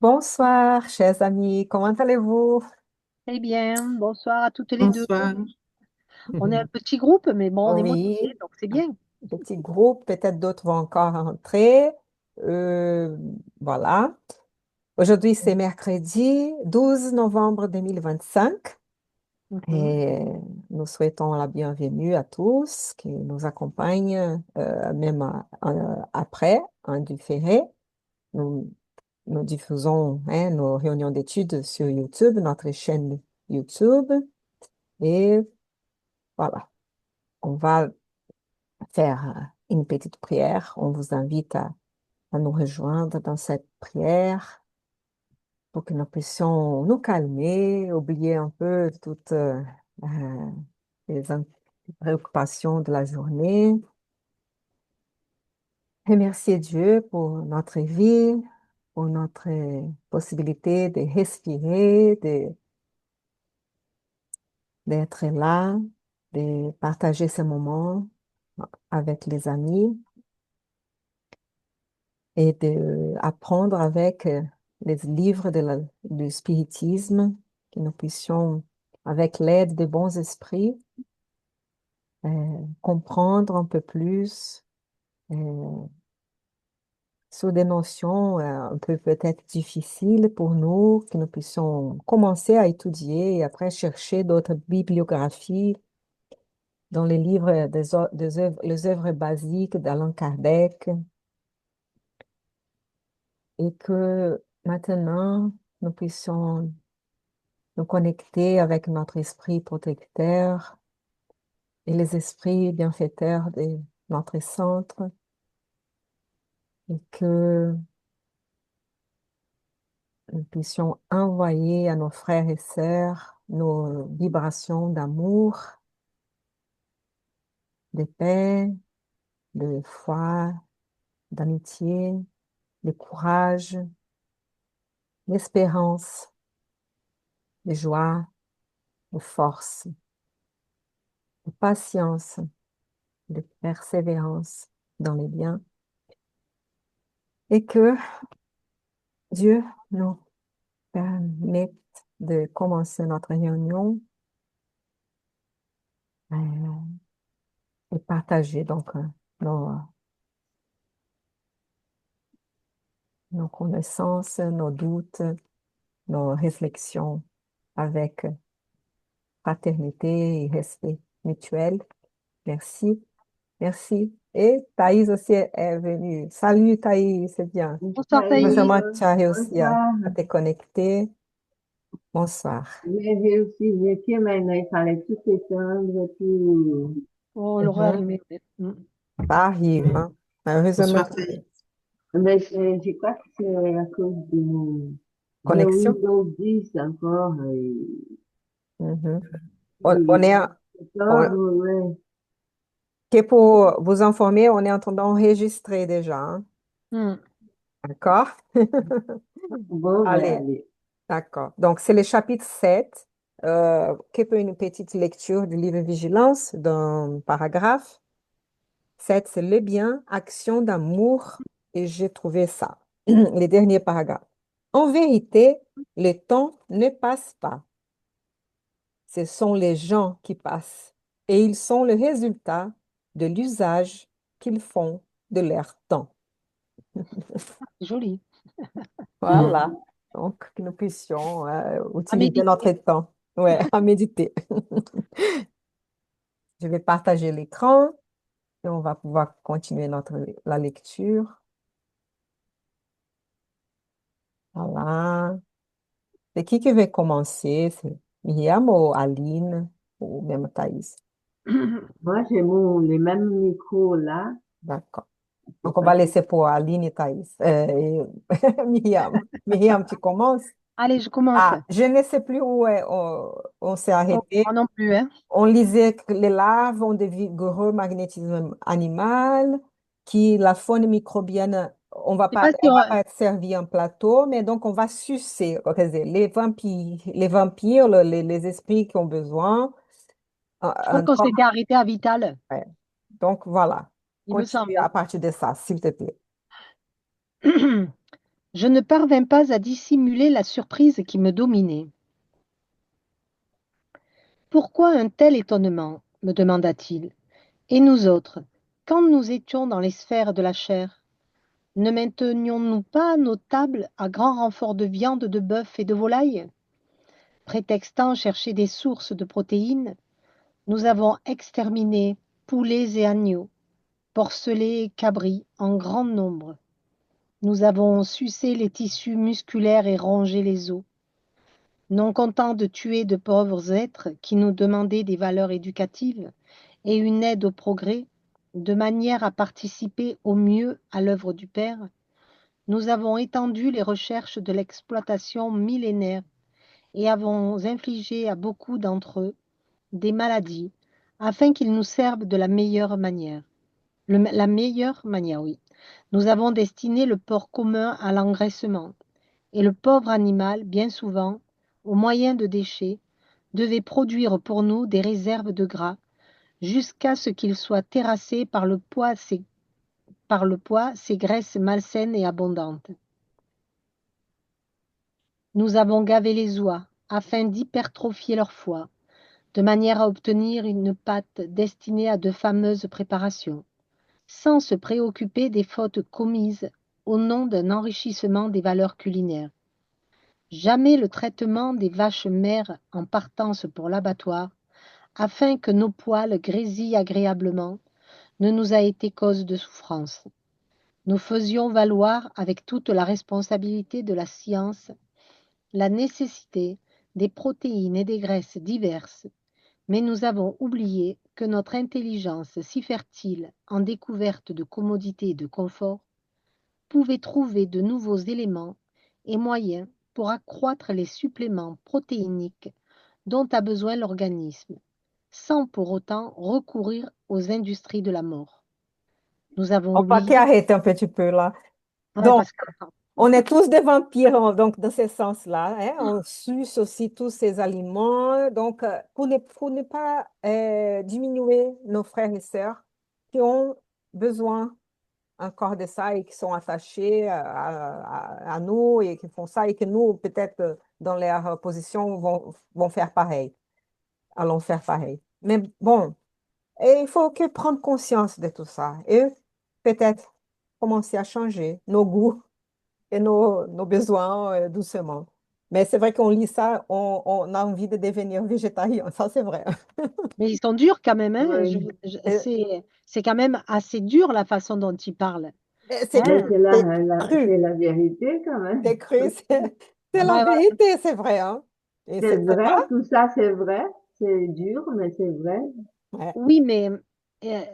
Bonsoir, chers amis, comment allez-vous? Eh bien, bonsoir à toutes les deux. Bonsoir. On est un petit groupe, mais bon, on est motivés, Oui, donc c'est un bien. petit groupe, peut-être d'autres vont encore rentrer. Euh, voilà. Aujourd'hui, c'est mercredi 12 novembre 2025 Mhm. et nous souhaitons la bienvenue à tous qui nous accompagnent, même après, en différé. Nous, nous diffusons nos réunions d'études sur YouTube, notre chaîne YouTube. Et voilà, on va faire une petite prière. On vous invite à nous rejoindre dans cette prière pour que nous puissions nous calmer, oublier un peu toutes les préoccupations de la journée. Remercier Dieu pour notre vie, pour notre possibilité de respirer, d'être là, de partager ces moments avec les amis et d'apprendre avec les livres du spiritisme, que nous puissions, avec l'aide des bons esprits, comprendre un peu plus sur des notions un peu peut-être difficiles pour nous, que nous puissions commencer à étudier et après chercher d'autres bibliographies dans les livres les œuvres basiques d'Allan Kardec et que maintenant nous puissions nous connecter avec notre esprit protecteur et les esprits bienfaiteurs de notre centre et que nous puissions envoyer à nos frères et sœurs nos vibrations d'amour, de paix, de foi, d'amitié, de courage, d'espérance, de joie, de force, de patience, de persévérance dans les biens et que Dieu nous permette de commencer notre réunion et partager donc nos, nos connaissances, nos doutes, nos réflexions avec fraternité et respect mutuel. Merci, merci. Et Thaïs aussi est venue. Salut Thaïs, c'est bien. Bonsoir Thaïs. Heureusement que tu as réussi Bonsoir. à te connecter. Bonsoir. J'ai réussi, j'ai fait maintenant, il fallait tout éteindre, tout. Oh, on l'aurait Mhm. allumé. Mm. Ça arrive, hein. Heureusement Bonsoir, que Thaïs. Mais je crois que c'est à cause de connexion. Windows 10 encore. Mhm. Et On est, on- ouais. que pour vous informer, on est en train d'enregistrer déjà, hein. Mm. D'accord? Bon, ben, Allez, allez. d'accord. Donc, c'est le chapitre 7, qui peut une petite lecture du livre Vigilance d'un paragraphe. 7, c'est le bien, action d'amour, et j'ai trouvé ça, les derniers paragraphes. En vérité, le temps ne passe pas. Ce sont les gens qui passent, et ils sont le résultat de l'usage qu'ils font de leur temps. C'est joli. Voilà. Donc, que nous puissions À utiliser notre méditer. temps, ouais, à méditer. Je vais partager l'écran et on va pouvoir continuer la lecture. Voilà. C'est qui veut commencer? C'est Myriam ou Aline ou même Thaïs? Moi, j'ai les mêmes micros là. D'accord. C'est Donc, on pas va que. laisser pour Aline et Thaïs. Myriam. Myriam, tu commences? Allez, je commence. Ah, je ne sais plus où on s'est Oh, arrêté. moi non plus, hein. On lisait que les larves ont des vigoureux magnétisme animal, qui la faune microbienne, C'est pas elle sur. va pas être servie en plateau, mais donc on va sucer, les vampires, les esprits qui ont besoin. Je crois qu'on s'était arrêté à Vital, Ouais. Donc voilà, il me continue semble. à partir de ça, s'il te plaît. Je ne parvins pas à dissimuler la surprise qui me dominait. Pourquoi un tel étonnement? Me demanda-t-il. Et nous autres, quand nous étions dans les sphères de la chair, ne maintenions-nous pas nos tables à grand renfort de viande de bœuf et de volaille? Prétextant chercher des sources de protéines, nous avons exterminé poulets et agneaux, porcelets et cabris en grand nombre. Nous avons sucé les tissus musculaires et rongé les os. Non contents de tuer de pauvres êtres qui nous demandaient des valeurs éducatives et une aide au progrès, de manière à participer au mieux à l'œuvre du Père, nous avons étendu les recherches de l'exploitation millénaire et avons infligé à beaucoup d'entre eux des maladies afin qu'ils nous servent de la meilleure manière. La meilleure manière, oui. Nous avons destiné le porc commun à l'engraissement et le pauvre animal, bien souvent, au moyen de déchets, devait produire pour nous des réserves de gras jusqu'à ce qu'il soit terrassé par le poids, ces graisses malsaines et abondantes. Nous avons gavé les oies afin d'hypertrophier leur foie, de manière à obtenir une pâte destinée à de fameuses préparations, sans se préoccuper des fautes commises au nom d'un enrichissement des valeurs culinaires. Jamais le traitement des vaches mères en partance pour l'abattoir, afin que nos poils grésillent agréablement, ne nous a été cause de souffrance. Nous faisions valoir avec toute la responsabilité de la science la nécessité des protéines et des graisses diverses, mais nous avons oublié que notre intelligence si fertile en découverte de commodité et de confort pouvait trouver de nouveaux éléments et moyens pour accroître les suppléments protéiniques dont a besoin l'organisme, sans pour autant recourir aux industries de la mort. Nous avons On va oublié, arrêter un petit peu là. ouais, Donc, parce que on est tous des vampires, donc dans ce sens-là, hein. On suce aussi tous ces aliments. Donc, pour ne pas diminuer nos frères et sœurs qui ont besoin encore de ça et qui sont attachés à nous et qui font ça et que nous, peut-être, dans leur position, vont faire pareil. Allons faire pareil. Mais bon, et il faut que prendre conscience de tout ça et peut-être commencer à changer nos goûts et nos besoins doucement. Mais c'est vrai qu'on lit ça, on a envie de devenir végétarien, ça c'est vrai. mais ils sont durs quand même, hein. Oui, Et- C'est quand même assez dur la façon dont ils parlent. et Hein. mais c'est cru, la vérité quand même. c'est cru, c'est la Ouais, ouais, vérité, c'est vrai, hein. Et C'est c'est vrai, sympa. tout ça c'est vrai. C'est dur, mais c'est vrai. Ouais, oui, mais ouais,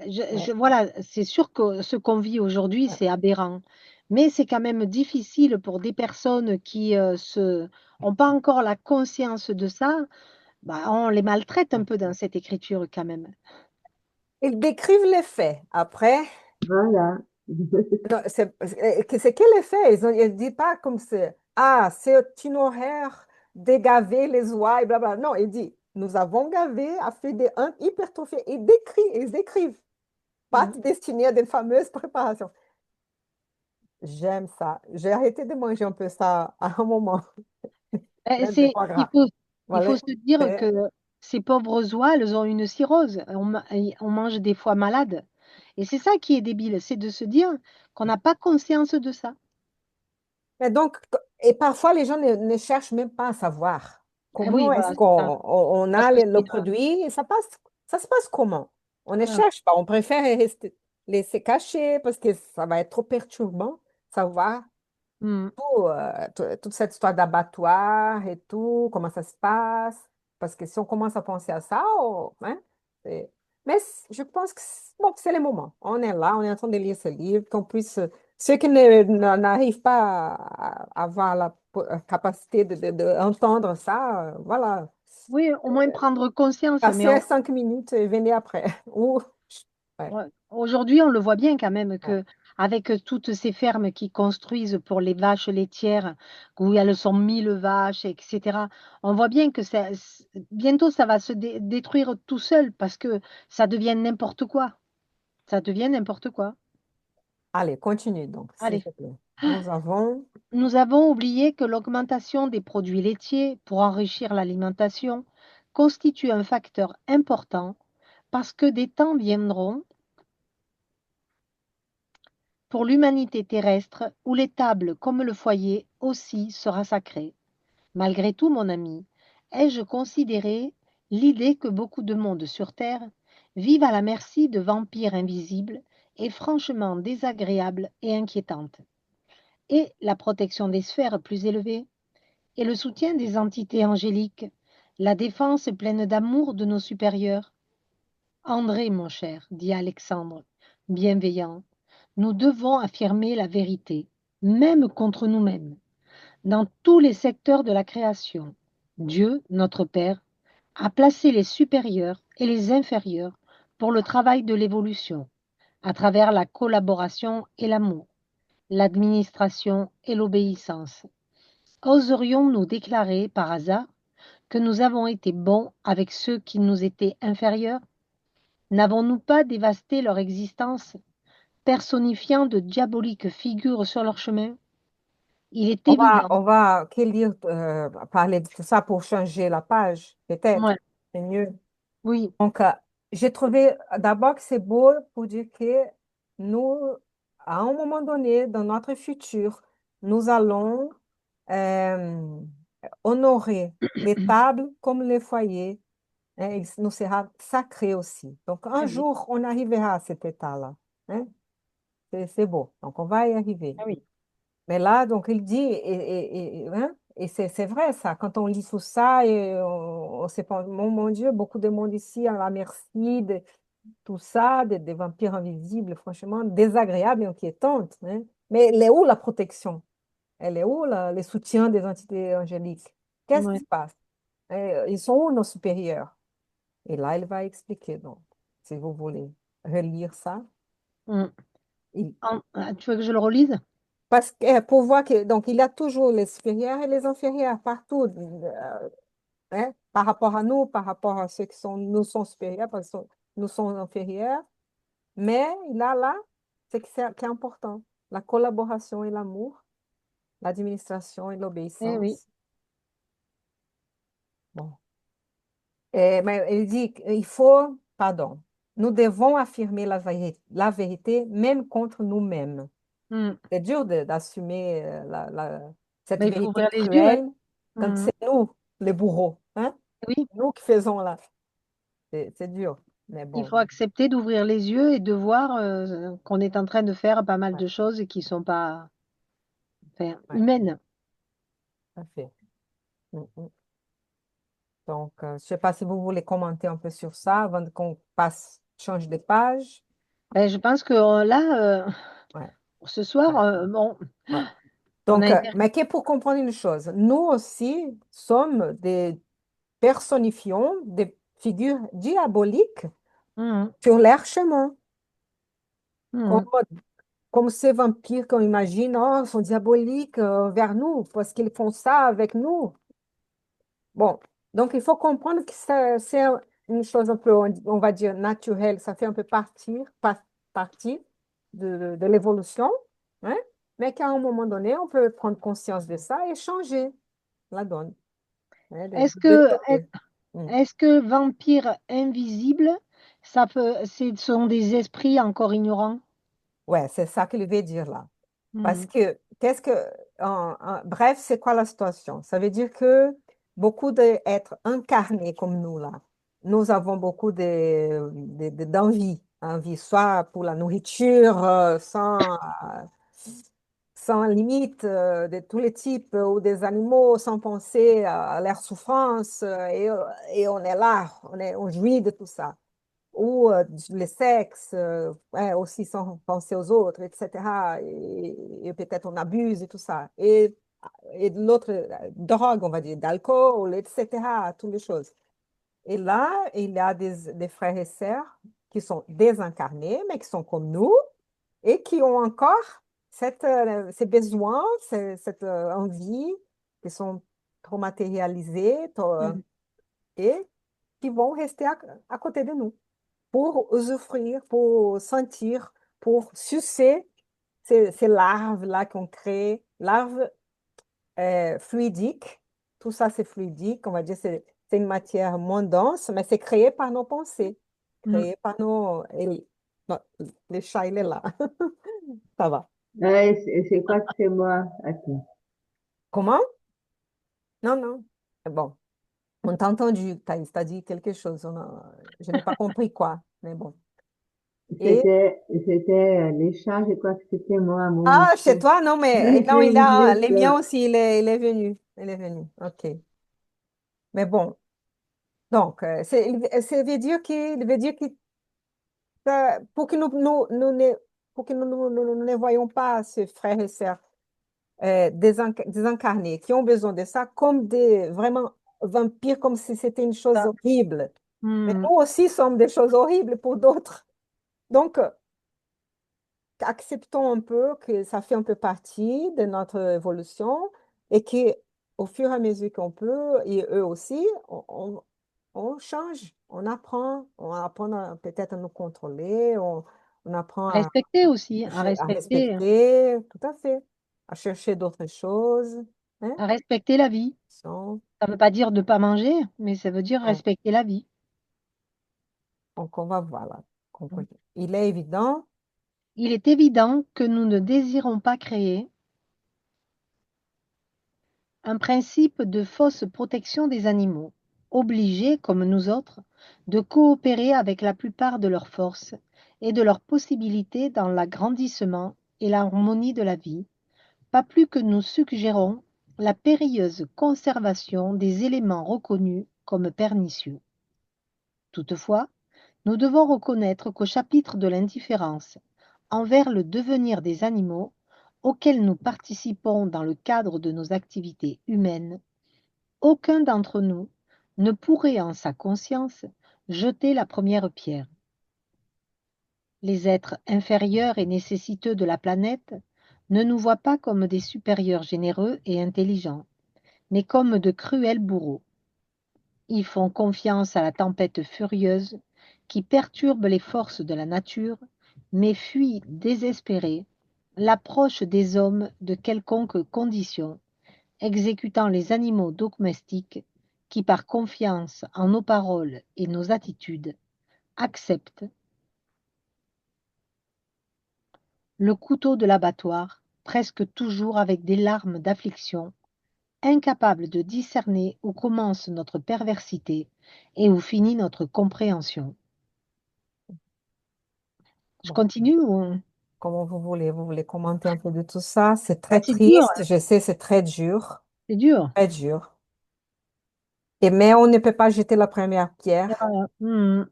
voilà, c'est sûr que ce qu'on vit aujourd'hui, ouais. c'est aberrant. Mais c'est quand même difficile pour des personnes qui ont pas encore la conscience de ça. Bah, on les maltraite un peu dans cette écriture quand même. Ils décrivent les faits. Après, Voilà. non, c'est quel effet? Ils ne disent pas comme c'est, ah, c'est une horaire de gaver les oies et blabla. Non, il dit, nous avons gavé, a fait des hypertrophies. Ils écrivent, Mm. pâte destinée à des fameuses préparations. J'aime ça. J'ai arrêté de manger un peu ça à un moment, même des C'est, foie gras. il faut Voilà. se dire C'est- que ces pauvres oies, elles ont une cirrhose. On mange des fois malades. Et c'est ça qui est débile, c'est de se dire qu'on n'a pas conscience de ça. Mais donc, et parfois, les gens ne cherchent même pas à savoir Oui, comment est-ce voilà, qu'on c'est ça. on Parce a que le c'est produit. Et ça se passe comment? On ne voilà. cherche pas. On préfère laisser cacher parce que ça va être trop perturbant, savoir Mm. toute cette histoire d'abattoir et tout, comment ça se passe. Parce que si on commence à penser à ça, hein, c'est- mais je pense que bon, c'est le moment. On est là, on est en train de lire ce livre, qu'on puisse, ceux qui n'arrivent pas à avoir la capacité d'entendre ça, voilà, Oui, au moins prendre conscience. Mais passez 5 minutes et venez après. Ou, ouais, ouais, aujourd'hui, on le voit bien quand même ouais. que avec toutes ces fermes qui construisent pour les vaches laitières, où elles sont 1000 vaches, etc., on voit bien que bientôt, ça va se détruire tout seul parce que ça devient n'importe quoi. Ça devient n'importe quoi. Allez, continue donc, s'il Allez. te plaît. Nous avons... Nous avons oublié que l'augmentation des produits laitiers pour enrichir l'alimentation constitue un facteur important parce que des temps viendront pour l'humanité terrestre où l'étable comme le foyer aussi sera sacré. Malgré tout, mon ami, ai-je considéré l'idée que beaucoup de monde sur Terre vivent à la merci de vampires invisibles est franchement désagréable et inquiétante. Et la protection des sphères plus élevées, et le soutien des entités angéliques, la défense pleine d'amour de nos supérieurs. André, mon cher, dit Alexandre, bienveillant, nous devons affirmer la vérité, même contre nous-mêmes, dans tous les secteurs de la création. Dieu, notre Père, a placé les supérieurs et les inférieurs pour le travail de l'évolution, à travers la collaboration et l'amour, l'administration et l'obéissance. Oserions-nous déclarer par hasard que nous avons été bons avec ceux qui nous étaient inférieurs? N'avons-nous pas dévasté leur existence, personnifiant de diaboliques figures sur leur chemin? Il est évident. On va que lire, parler de tout ça pour changer la page, peut-être. Ouais, C'est mieux. oui, Donc, j'ai trouvé d'abord que c'est beau pour dire que nous, à un moment donné, dans notre futur, nous allons euh, honorer les tables comme les foyers. Hein, il nous sera sacré aussi. Donc, un eh oui, jour, on arrivera à cet état-là. Hein. C'est beau. Donc, on va y arriver. ah oui, Mais là, donc, il dit, hein, et c'est vrai ça, quand on lit tout ça, et on se pense, mon Dieu, beaucoup de monde ici à la merci de tout ça, des vampires invisibles, franchement, désagréables et inquiétantes. Hein. Mais elle est où la protection? Elle est où le soutien des entités angéliques? Qu'est-ce qui ouais. se passe? Ils sont où nos supérieurs? Et là, il va expliquer, donc, si vous voulez relire ça. Mm. il- Tu veux que je le relise? Parce que pour voir que donc il y a toujours les supérieurs et les inférieurs partout, hein, par rapport à nous, par rapport à ceux qui sont nous sont supérieurs, parce que nous sommes inférieurs. Mais il a là, c'est que c'est qui est important, la collaboration et l'amour, l'administration et Eh oui. l'obéissance. Bon. Mais il dit qu'il faut, pardon, nous devons affirmer la vérité même contre nous-mêmes. Mm. C'est dur d'assumer cette Ben, il faut vérité ouvrir les yeux, hein. cruelle quand Mm. c'est nous, les bourreaux, hein? Oui, Nous qui faisons là. C'est dur, mais il bon. faut accepter d'ouvrir les yeux et de voir qu'on est en train de faire pas mal Ouais, de choses qui sont pas, enfin, ouais, humaines. tout à fait. Mm, mm. Donc, je ne sais pas si vous voulez commenter un peu sur ça avant qu'on passe, change de page. Ben, je pense que là, Ouais, pour ce soir, ouais, bon, ouais. on a Donc, été. mais que pour comprendre une chose, nous aussi sommes des personnifions, des figures diaboliques Mhm, sur leur chemin. Comme, mhm. comme ces vampires qu'on imagine, oh, sont diaboliques vers nous parce qu'ils font ça avec nous. Bon, donc il faut comprendre que c'est une chose un peu, on va dire, naturelle. Ça fait un peu partie de l'évolution, hein, mais qu'à un moment donné, on peut prendre conscience de ça et changer la donne, hein, Est-ce de que, est- côté. Mm. est-ce que vampires invisibles, ce sont des esprits encore ignorants? Ouais, c'est ça qu'il veut dire là. Parce Mhm, que, bref, c'est quoi la situation? Ça veut dire que beaucoup d'êtres incarnés comme nous, là, nous avons beaucoup d'envie, envie, soit pour la nourriture, sans limite, de tous les types, ou des animaux, sans penser à leur souffrance, et on est là, on jouit de tout ça ou le sexe, ouais, aussi sans penser aux autres, etc. Et peut-être on abuse et tout ça. Et de l'autre, drogue, on va dire, d'alcool, etc. Toutes les choses. Et là, il y a des frères et sœurs qui sont désincarnés, mais qui sont comme nous et qui ont encore ces besoins, cette envie, qui sont trop matérialisés mhm. et qui vont rester à côté de nous pour usufruir, pour sentir, pour sucer ces larves-là qu'on crée, larves fluidiques, tout ça c'est fluidique, on va dire c'est une matière moins dense, mais c'est créé par nos pensées, Mm. créé par nos... non, le chat, il est là, ça va. C'est quoi que c'est moi? Attends. Comment? Non, non. Bon, on t'a entendu, Thaïs, t'as dit quelque chose, je n'ai pas compris quoi, mais bon. Et C'était les chats, je crois que c'était moi à mon ah, chez micro. toi, non, mais non, il a les miens aussi, il est venu. Il est venu. OK. Mais bon, donc, ça veut dire que pour que pour que nous ne voyons pas ces frères et sœurs désincarnés qui ont besoin de ça comme des vraiment vampires, comme si c'était une chose Ça. horrible. Mais Mm. nous aussi sommes des choses horribles pour d'autres. Donc, acceptons un peu que ça fait un peu partie de notre évolution et que au fur et à mesure qu'on peut, et eux aussi, on change, on apprend peut-être à nous contrôler, on apprend Respecter aussi, à à respecter, respecter, tout à fait, à chercher d'autres choses. Hein? à respecter la vie. So, Ça ne veut pas dire de ne pas manger, mais ça veut dire on- respecter la vie. donc, on va voir là. Il est évident, Il est évident que nous ne désirons pas créer un principe de fausse protection des animaux, obligés, comme nous autres, de coopérer avec la plupart de leurs forces et de leurs possibilités dans l'agrandissement et l'harmonie de la vie, pas plus que nous suggérons la périlleuse conservation des éléments reconnus comme pernicieux. Toutefois, nous devons reconnaître qu'au chapitre de l'indifférence envers le devenir des animaux, auquel nous participons dans le cadre de nos activités humaines, aucun d'entre nous ne pourrait en sa conscience jeter la première pierre. Les êtres inférieurs et nécessiteux de la planète ne nous voient pas comme des supérieurs généreux et intelligents, mais comme de cruels bourreaux. Ils font confiance à la tempête furieuse qui perturbe les forces de la nature, mais fuient désespérés l'approche des hommes de quelconque condition, exécutant les animaux domestiques qui, par confiance en nos paroles et nos attitudes, acceptent le couteau de l'abattoir, presque toujours avec des larmes d'affliction, incapables de discerner où commence notre perversité et où finit notre compréhension. Je bon, continue ou... comment vous voulez commenter un peu de tout ça. C'est Ah, très c'est dur, triste, hein, je sais, c'est très dur. c'est dur. Très dur. Et mais on ne peut pas jeter la première pierre. Hmm.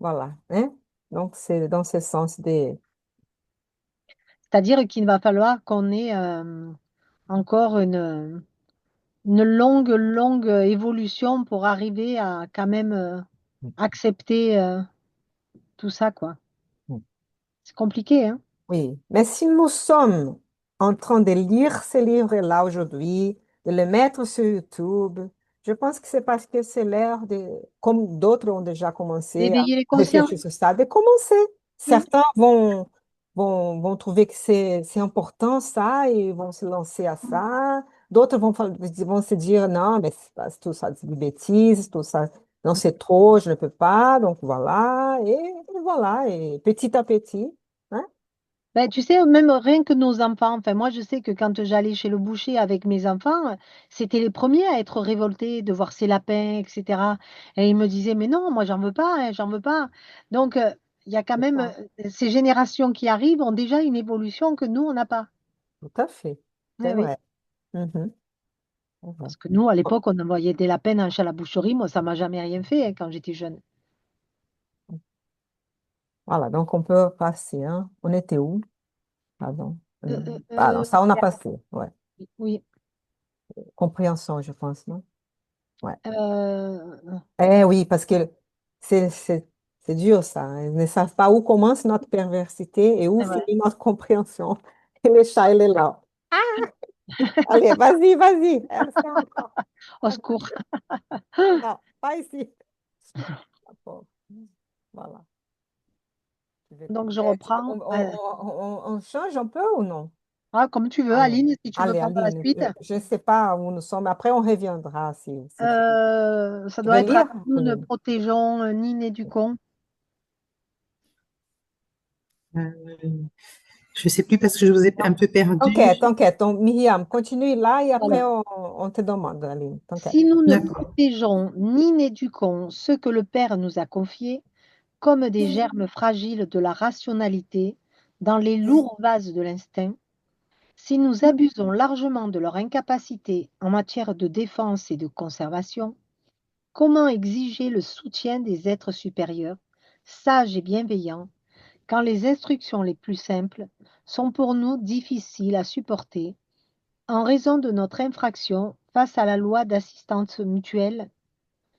Voilà. Hein? Donc, c'est dans ce sens des... C'est-à-dire qu'il va falloir qu'on ait encore une longue, longue évolution pour arriver à quand même accepter tout ça, quoi. C'est compliqué, hein? Oui. Mais si nous sommes en train de lire ces livres-là aujourd'hui, de les mettre sur YouTube, je pense que c'est parce que c'est l'heure de, comme d'autres ont déjà commencé à D'éveiller les consciences. réfléchir sur ça, de commencer. Hmm. Certains vont trouver que c'est important ça et vont se lancer à ça. D'autres vont se dire non, mais tout ça, c'est des bêtises, tout ça, non, c'est trop, je ne peux pas. Donc voilà, et petit à petit. Hein. Ben, tu sais, même rien que nos enfants, enfin moi je sais que quand j'allais chez le boucher avec mes enfants, c'était les premiers à être révoltés de voir ces lapins, etc. Et ils me disaient, mais non, moi j'en veux pas, hein, j'en veux pas. Donc il y a quand C'est même, ça. ces générations qui arrivent ont déjà une évolution que nous, on n'a pas. Tout à fait. Eh C'est oui. vrai. Mhm. C'est vrai. Parce que nous, à l'époque, on envoyait des lapins chez la boucherie. Moi, ça m'a jamais rien fait hein, quand j'étais jeune. Voilà, donc on peut passer. Hein. On était où? Pardon. Euh, euh, Pardon, euh, ça on a passé. Ouais. oui. Compréhension, je pense, non? Ouais. Euh, Eh oui, parce que c'est c'est- c'est dur ça. Hein. Ils ne savent pas où commence notre perversité et où c'est vrai. finit notre compréhension. Et le chat, il est là. Allez, vas-y, vas-y. Essaie encore. Au secours. Non, pas ici. D'accord. Voilà. Donc, je reprends. On change un peu ou non? Comme tu veux, Allez, Aline, si tu veux allez, prendre la Aline, suite. je ne sais pas où nous sommes. Après, on reviendra si tu veux. Ça Tu doit veux être à lire, nous ne Aline? protégeons ni n'éduquons. Euh, je ne sais plus parce que je vous ai un peu perdu. T'inquiète, t'inquiète. Donc, Myriam, continue là et après, Voilà. on te demande, Aline. T'inquiète. Si nous ne D'accord. protégeons ni n'éduquons ceux que le Père nous a confiés, comme des germes fragiles de la rationalité dans les lourds vases de l'instinct, si nous abusons largement de leur incapacité en matière de défense et de conservation, comment exiger le soutien des êtres supérieurs, sages et bienveillants, quand les instructions les plus simples sont pour nous difficiles à supporter en raison de notre infraction face à la loi d'assistance mutuelle?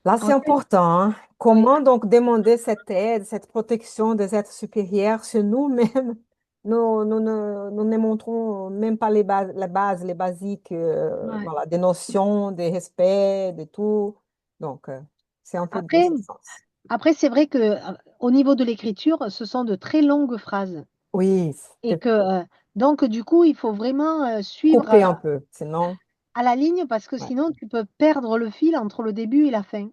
Là, En c'est important, hein. Oui, Comment donc demander cette aide, cette protection des êtres supérieurs si nous-mêmes, nous ne montrons même pas les basiques, ouais. voilà, des notions, des respects, de tout. Donc, c'est un peu de Après, ce sens. après c'est vrai que au niveau de l'écriture, ce sont de très longues phrases Oui, et c'est que donc du coup, il faut vraiment suivre couper un peu, sinon, à la ligne parce que ouais, sinon tu peux perdre le fil entre le début et la fin.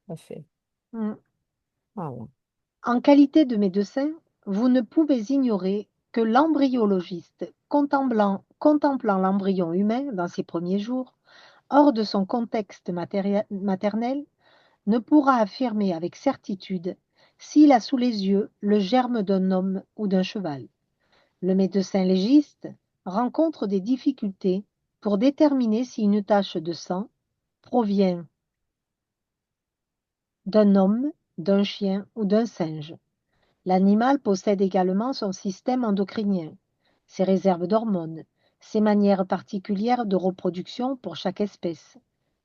ça fait. Mm. Voilà. En qualité de médecin, vous ne pouvez ignorer que l'embryologiste, contemplant l'embryon humain dans ses premiers jours, hors de son contexte maternel, ne pourra affirmer avec certitude s'il a sous les yeux le germe d'un homme ou d'un cheval. Le médecin légiste rencontre des difficultés pour déterminer si une tache de sang provient d'un homme, d'un chien ou d'un singe. L'animal possède également son système endocrinien, ses réserves d'hormones, ses manières particulières de reproduction pour chaque espèce,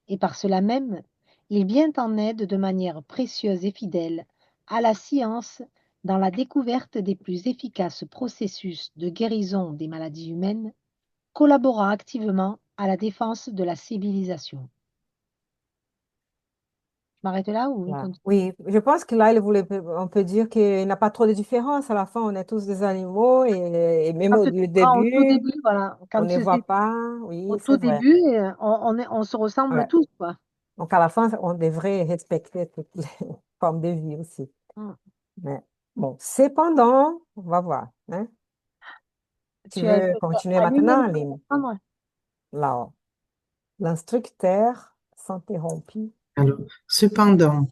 et par cela même, il vient en aide de manière précieuse et fidèle à la science dans la découverte des plus efficaces processus de guérison des maladies humaines, collaborant activement à la défense de la civilisation. Je m'arrête là ou je Voilà. continue? Oui, je pense que là, on peut dire qu'il n'y a pas trop de différence. À la fin, on est tous des animaux et même Quand au tu prends au tout début, début, voilà, on quand ne c'est voit pas. au Oui, c'est tout vrai. début, on se ressemble Ouais. tous, quoi. Donc, à la fin, on devrait respecter toutes les formes de vie aussi. Mm. Mais bon, cependant, on va voir, hein. Tu veux continuer Aline, elle maintenant, veut Aline? reprendre. Là, l'instructeur s'interrompit. Alors, cependant,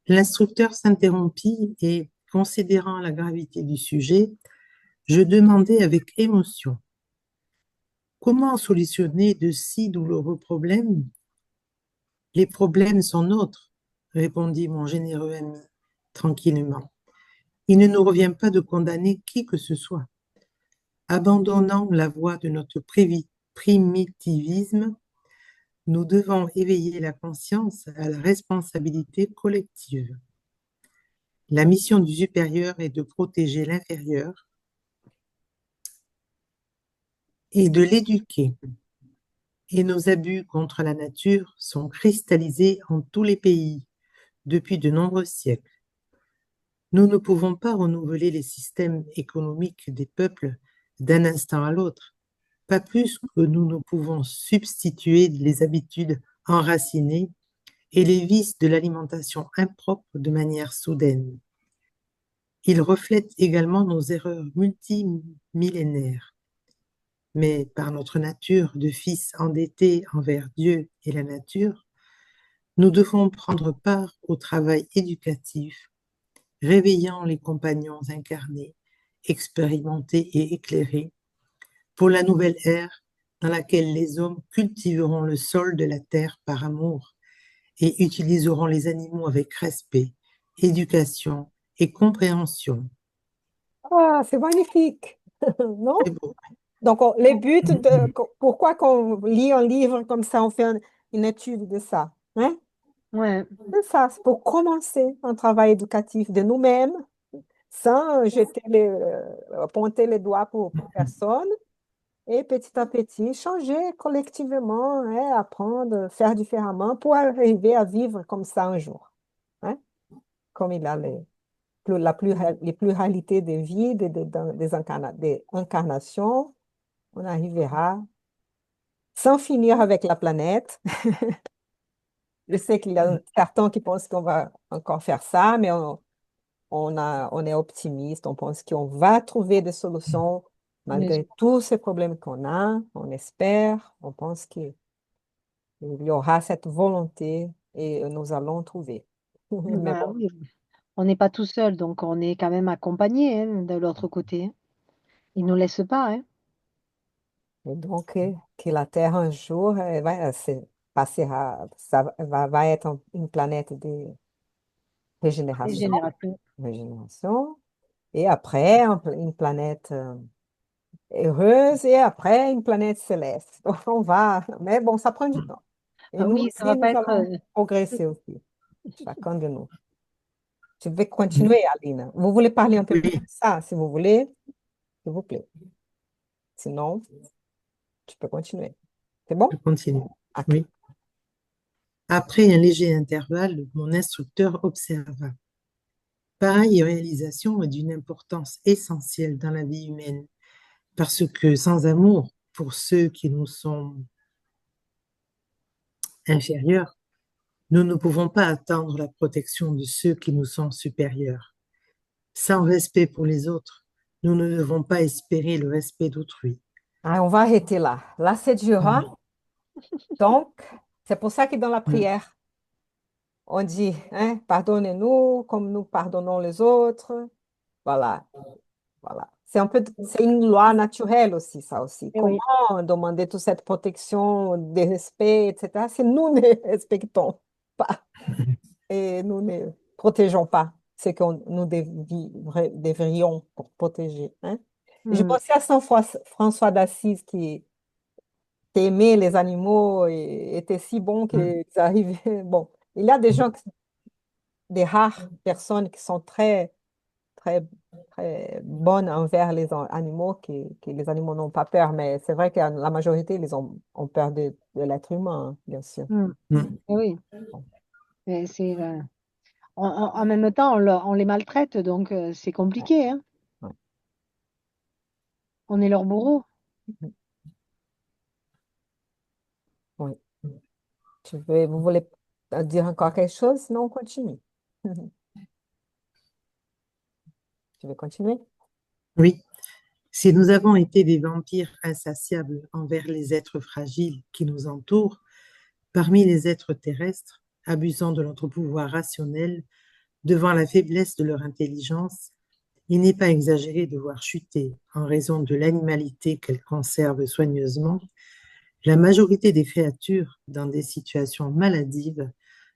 l'instructeur s'interrompit et, considérant la gravité du sujet, je demandai avec émotion, comment solutionner de si douloureux problèmes? Les problèmes sont nôtres, répondit mon généreux ami tranquillement. Il ne nous revient pas de condamner qui que ce soit. Abandonnant la voie de notre primitivisme, nous devons éveiller la conscience à la responsabilité collective. La mission du supérieur est de protéger l'inférieur et de l'éduquer. Et nos abus contre la nature sont cristallisés en tous les pays depuis de nombreux siècles. Nous ne pouvons pas renouveler les systèmes économiques des peuples d'un instant à l'autre, pas plus que nous ne pouvons substituer les habitudes enracinées et les vices de l'alimentation impropre de manière soudaine. Ils reflètent également nos erreurs multimillénaires. Mais par notre nature de fils endettés envers Dieu et la nature, nous devons prendre part au travail éducatif, réveillant les compagnons incarnés, expérimentés et éclairés, pour la nouvelle ère dans laquelle les hommes cultiveront le sol de la terre par amour et utiliseront les animaux avec respect, éducation et compréhension. Ah, c'est magnifique, non? C'est beau. Donc, les buts pourquoi qu'on lit un livre comme ça, on fait une étude de ça, hein? Ouais, C'est ça, c'est pour commencer un travail éducatif de nous-mêmes, sans pointer les doigts pour personne, et petit à petit, changer collectivement, hein, apprendre, faire différemment pour arriver à vivre comme ça un jour, hein? Comme il allait. les pluralités des vies, des incarnations, on arrivera sans finir avec la planète. Je sais qu'il y a certains qui pensent qu'on va encore faire ça, mais on est optimiste, on pense qu'on va trouver des solutions On est- malgré tous ces problèmes qu'on a, on espère, on pense qu'il y aura cette volonté et nous allons trouver. Mais Bah bon, oui, on n'est pas tout seul, donc on est quand même accompagné hein, de l'autre côté, hein. Ils ne nous laissent pas, hein. et donc que la Terre un jour passera, va être une planète de Les régénération, générations. régénération, et après une planète heureuse, et après une planète céleste. Donc on va, mais bon, ça prend du temps. Et Ah nous oui, ça aussi, va pas nous être. allons progresser aussi, chacun de nous. Je vais Mm. continuer, Aline. Vous voulez parler un peu plus de Oui, ça, si vous voulez, s'il vous plaît. Sinon, tu peux continuer. C'est je bon? continue. OK. Oui. Après un léger intervalle, mon instructeur observa. Pareille réalisation est d'une importance essentielle dans la vie humaine, parce que sans amour pour ceux qui nous sont inférieurs, nous ne pouvons pas attendre la protection de ceux qui nous sont supérieurs. Sans respect pour les autres, nous ne devons pas espérer le respect d'autrui. Ah, on va arrêter là. Là, c'est dur, hein? Mm. Donc, c'est pour ça que dans la Mm. prière, on dit, hein, pardonnez-nous comme nous pardonnons les autres. Voilà, voilà. C'est une loi naturelle aussi, ça aussi. Eh oui. Comment demander toute cette protection, des respects, etc., si nous ne respectons pas et nous ne protégeons pas ce que nous devrions protéger, hein? Je Hmm. pensais à François d'Assise qui aimait les animaux et était si bon Mm. qu'ils arrivaient. Bon, il y a des gens, des rares personnes qui sont très, très, très bonnes envers les animaux, que les animaux n'ont pas peur, mais c'est vrai que la majorité, ont peur de l'être humain, hein, bien sûr. Hmm. Mm. Eh oui. Bon, Mais c'est, en même temps, on les maltraite, donc c'est ouais, compliqué, hein. ouais. On est leur bourreau. Mhm. Oui. Vous voulez dire encore quelque chose? Sinon, on continue. Tu veux continuer? Oui, si nous avons été des vampires insatiables envers les êtres fragiles qui nous entourent, parmi les êtres terrestres, abusant de notre pouvoir rationnel devant la faiblesse de leur intelligence, il n'est pas exagéré de voir chuter, en raison de l'animalité qu'elles conservent soigneusement, la majorité des créatures dans des situations maladives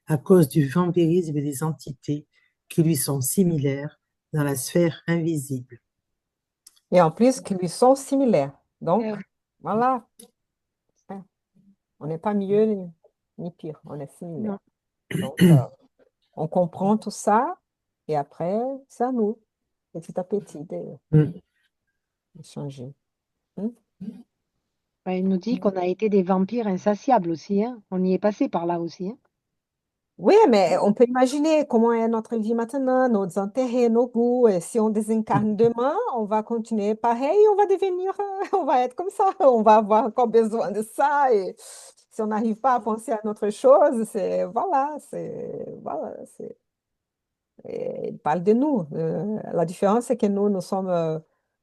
à cause du vampirisme des entités qui lui sont similaires dans la sphère invisible. Et en plus, qui lui sont similaires. Eh Donc, oui. voilà, hein, on n'est pas mieux ni pire, on est similaires. Non. Donc, on comprend tout ça et après, c'est à nous, petit à petit, de changer. Hmm? Ouais, il nous dit qu'on a été des vampires insatiables aussi, hein. On y est passé par là aussi, hein. Oui, mais on peut imaginer comment est notre vie maintenant, nos intérêts, nos goûts. Et si on désincarne demain, on va continuer pareil, on va devenir, on va être comme ça, on va avoir encore besoin de ça. Et si on n'arrive pas à penser à notre chose, il parle de nous. La différence, c'est que nous sommes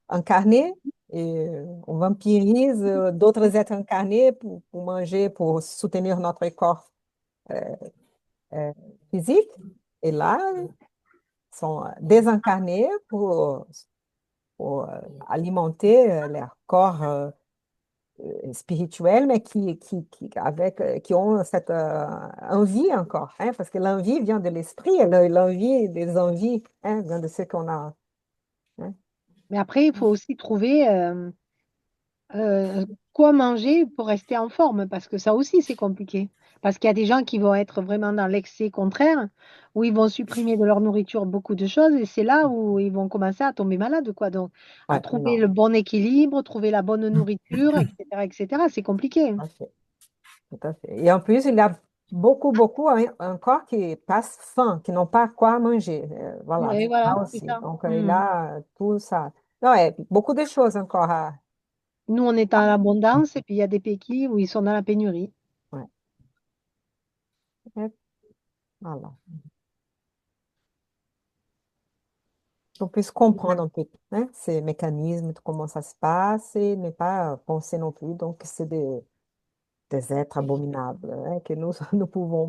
incarnés et on vampirise d'autres êtres incarnés pour manger, pour soutenir notre corps euh, physique. Et là, ils sont désincarnés pour alimenter leur corps spirituel, mais qui ont cette envie encore, hein, parce que l'envie vient de l'esprit, et l'envie des envies, hein, vient de ce qu'on a. Hein. Mais après, il faut aussi trouver quoi manger pour rester en forme, parce que ça aussi, c'est compliqué. Parce qu'il y a des gens qui vont être vraiment dans l'excès contraire, où ils vont supprimer de leur nourriture beaucoup de choses, et c'est là où ils vont commencer à tomber malades, quoi. Donc, à Ouais, trouver non, le bon équilibre, trouver la bonne nourriture, etc., etc., c'est compliqué, hein. tout à fait, tout à fait. Et en plus, il y a beaucoup, beaucoup encore qui passent faim, qui n'ont pas quoi manger. Voilà, Oui, là voilà, c'est aussi. ça. Donc, il a tout ça. Non, beaucoup de choses encore à... Nous, on est en abondance et puis il y a des pays où ils sont dans la pénurie. Ouais, ouais, voilà. On puisse comprendre un peu, hein, ces mécanismes, comment ça se passe, et ne pas penser non plus. Donc, c'est des êtres abominables, hein, que nous, nous pouvons,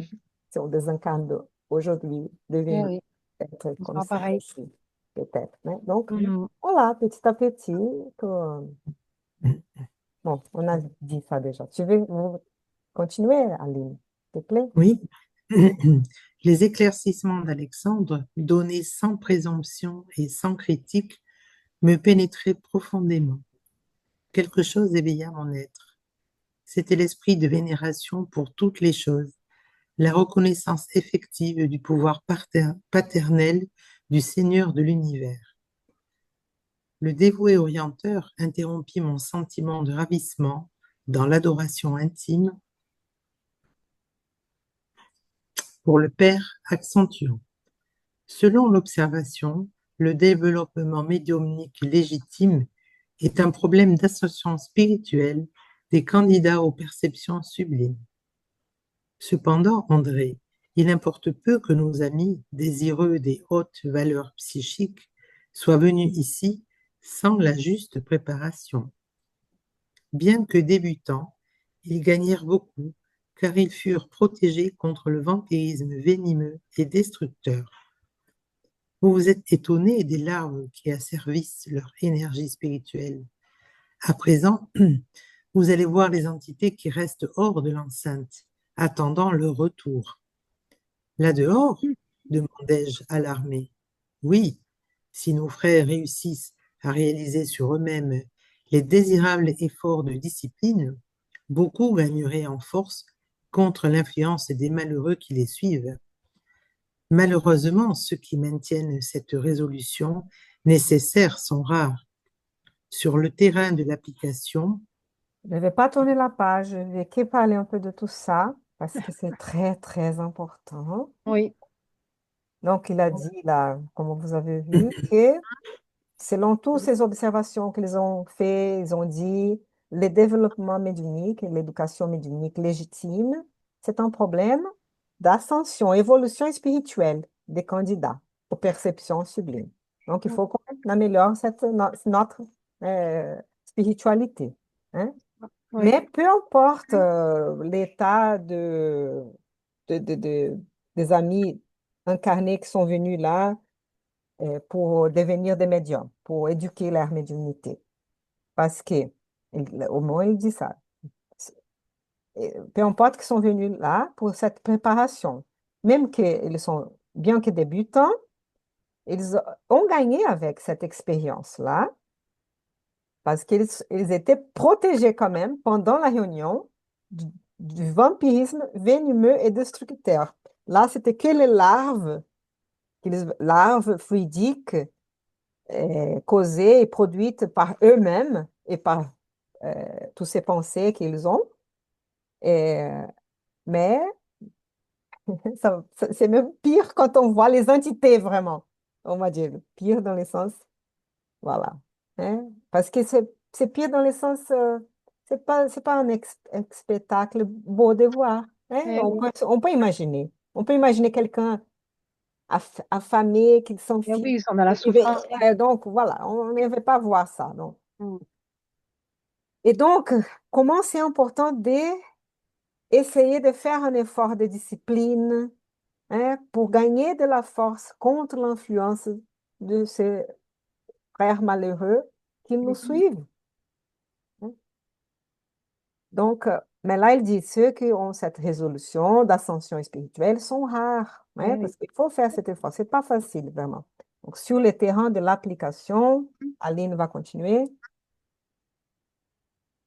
si on désincarne aujourd'hui, Eh devenir oui, être on comme sera ça pareil. aussi, peut-être, hein. Donc, Mhm. voilà, petit à petit, bon, on a dit ça déjà. Tu veux continuer, Aline, s'il te plaît? Oui. Les éclaircissements d'Alexandre, donnés sans présomption et sans critique, me pénétraient profondément. Quelque chose éveilla mon être. C'était l'esprit de vénération pour toutes les choses, la reconnaissance effective du pouvoir paternel du Seigneur de l'univers. Le dévoué orienteur interrompit mon sentiment de ravissement dans l'adoration intime pour le Père accentuant. Selon l'observation, le développement médiumnique légitime est un problème d'association spirituelle des candidats aux perceptions sublimes. Cependant, André, il importe peu que nos amis, désireux des hautes valeurs psychiques, soient venus ici sans la juste préparation. Bien que débutants, ils gagnèrent beaucoup, car ils furent protégés contre le vampirisme venimeux et destructeur. Vous vous êtes étonnés des larves qui asservissent leur énergie spirituelle. À présent, vous allez voir les entités qui restent hors de l'enceinte, attendant leur retour. Là-dehors, demandai-je alarmé. Oui, si nos frères réussissent à réaliser sur eux-mêmes les désirables efforts de discipline, beaucoup gagneraient en force contre l'influence des malheureux qui les suivent. Malheureusement, ceux qui maintiennent cette résolution nécessaire sont rares. Sur le terrain de l'application, Je ne vais pas tourner la page, je vais que parler un peu de tout ça, parce que c'est très, très important. Oui. Donc, il a dit, là, comme vous avez vu, que selon toutes ces observations qu'ils ont fait, ils ont dit, le développement médiumnique et l'éducation médiumnique légitime, c'est un problème d'ascension, évolution spirituelle des candidats aux perceptions sublimes. Donc, il faut qu'on améliore notre spiritualité, hein. Oui. Mais peu importe l'état des amis incarnés qui sont venus là pour devenir des médiums, pour éduquer leur médiumnité. Parce que, au moins, il dit ça. Peu importe qu'ils sont venus là pour cette préparation. Même qu'ils sont, bien que débutants, ils ont gagné avec cette expérience-là parce qu'ils étaient protégés quand même pendant la réunion du, du vampirisme venimeux et destructeur. Là, c'était que les larves, larves fluidiques causées et produites par eux-mêmes et par toutes ces pensées qu'ils ont. Et, mais c'est même pire quand on voit les entités vraiment. On va dire pire dans le sens, voilà. Hein. Parce que c'est pire dans le sens, c'est pas un spectacle beau de voir. Hein. Eh oui. On peut imaginer. On peut imaginer quelqu'un affamé qui Eh oui, s'enfuit. ils sont dans la souffrance. Donc, voilà, on ne veut pas voir ça. Non. Mm. Et donc, comment c'est important d'essayer de faire un effort de discipline, hein, pour gagner de la force contre l'influence de ces frères malheureux qui nous Mhm. suivent, hein. Donc, mais là, il dit, ceux qui ont cette résolution d'ascension spirituelle sont rares, hein, Eh oui. parce qu'il faut faire cet effort. C'est pas facile, vraiment. Donc, sur le terrain de l'application, Aline va continuer.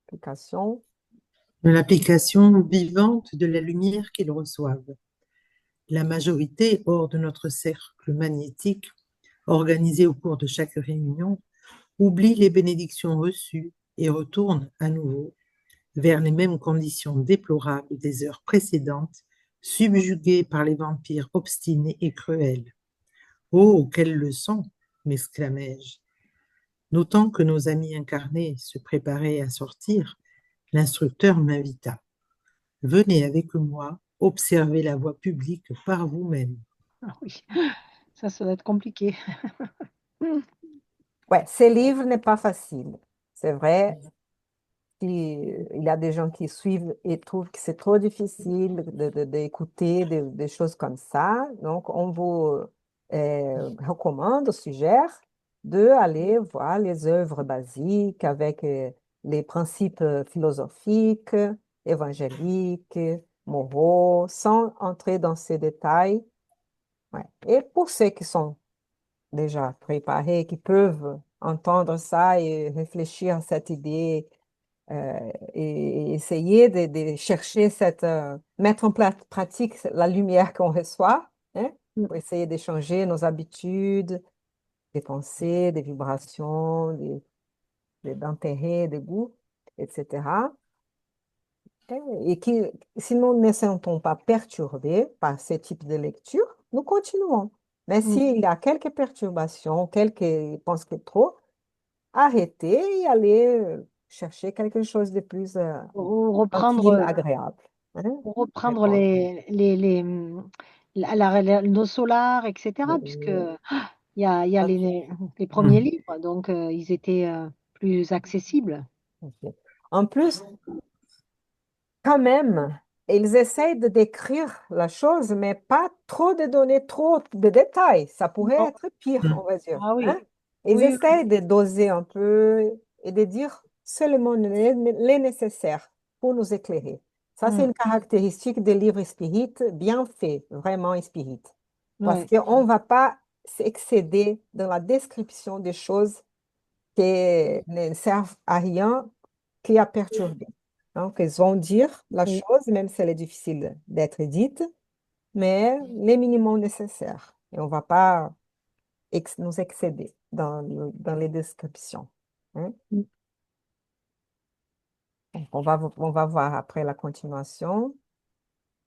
Application. de l'application vivante de la lumière qu'ils reçoivent. La majorité, hors de notre cercle magnétique, organisé au cours de chaque réunion, oublie les bénédictions reçues et retourne à nouveau vers les mêmes conditions déplorables des heures précédentes subjugués par les vampires obstinés et cruels. Oh, quelle leçon! M'exclamai-je. Notant que nos amis incarnés se préparaient à sortir, l'instructeur m'invita. Venez avec moi observer la voie publique par vous-même. Ah oui, ça doit être compliqué. Ouais, ces livres n'est pas facile. C'est vrai, il y a des gens qui suivent et trouvent que c'est trop difficile d'écouter des choses comme ça. Donc, on vous recommande, suggère d'aller voir les œuvres basiques avec les principes philosophiques, évangéliques, moraux, sans entrer dans ces détails. Ouais. Et pour ceux qui sont déjà préparés, qui peuvent entendre ça et réfléchir à cette idée et essayer de chercher mettre en pratique la lumière qu'on reçoit, hein, Mm. pour essayer de changer nos habitudes, des pensées, des vibrations, d'intérêts, de goûts, etc. Et qui, si nous ne sentons pas perturbés par ce type de lecture, nous continuons. Mais Mm. s'il y a quelques perturbations, quelques pensent que trop, arrêtez et allez chercher quelque chose de plus Pour tranquille, reprendre, agréable. Hein? pour reprendre Répondre. nos solars, etc., puisque il y a les premiers Hmm. livres, donc ils étaient plus accessibles. Ok. En plus, quand même, ils essayent de décrire la chose, mais pas trop de donner trop de détails. Ça pourrait Non. être pire, Hmm. on va dire. Ah Hein? oui, Ils oui, oui. essayent de doser un peu et de dire seulement les nécessaires pour nous éclairer. Ça, c'est Mm. une caractéristique des livres spirites bien faits, vraiment spirites. Parce Ouais. qu'on ne va pas s'excéder dans la description des choses qui ne servent à rien, qui a perturbé. Donc, ils vont dire la Oui. chose, même si elle est difficile d'être dite, mais les minimums nécessaires. Et on ne va pas nous excéder dans les descriptions. Hein. Mm. Donc, on va voir après la continuation.